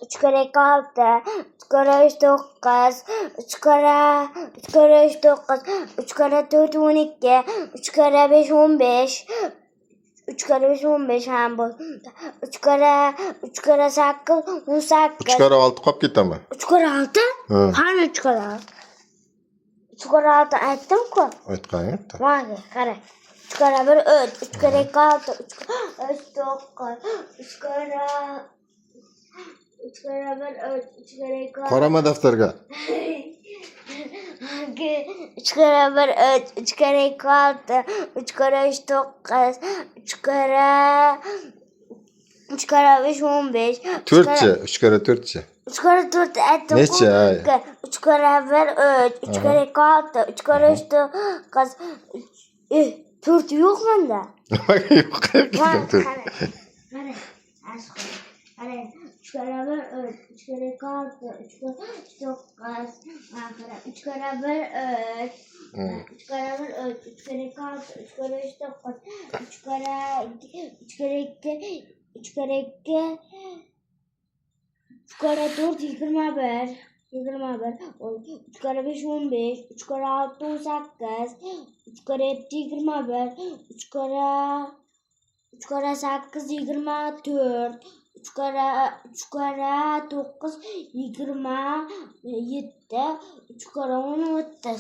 3 kere 6, 3 kere 3 9, 3 kere 3 9, 3 kere 4 12, 3 kere 5 15, 3 kere 5 15 ham bu. 3 kere 8 18. 3 kere 6 qolib ketami? 3 kere 6? Ha. Qani 3 kere 6? 3 kere 6 aytdim-ku. Aytqan. Mana qara. 3 kere 1 3, 3 kere 2 6, 3 9, 3 kere 3 kere 1 3, 3 kere 2 Qarama daftarga. 3 kere 1 3, 3 kere 2 6, 3 kere 3 9, 3 kere 5 15. 4chi, 3 kere 4chi. 3 kere 4 aytdim. Necha ay? 3 kere 1 3, 3 kere 2 6, 3 kere 3 9. 4 yo'q menda. Yo'q, Mana qara. qara. Mana asqo. Mana 3 kere 1 3, 3 kere 2 6, 3 kere 3 9. Mana qara. 3 kere 1 3. 3 kere 1 3, 3 kere 2 6, 3 kere 3 9, 3 kere 2, 3 kere 2, 3 kere 4 21. 21, 3 kere 5 15, 3 kere 6 18, 3 kere 7 21, 3 kere 8 24, 3 kere 9 27, 3 kere 10 30.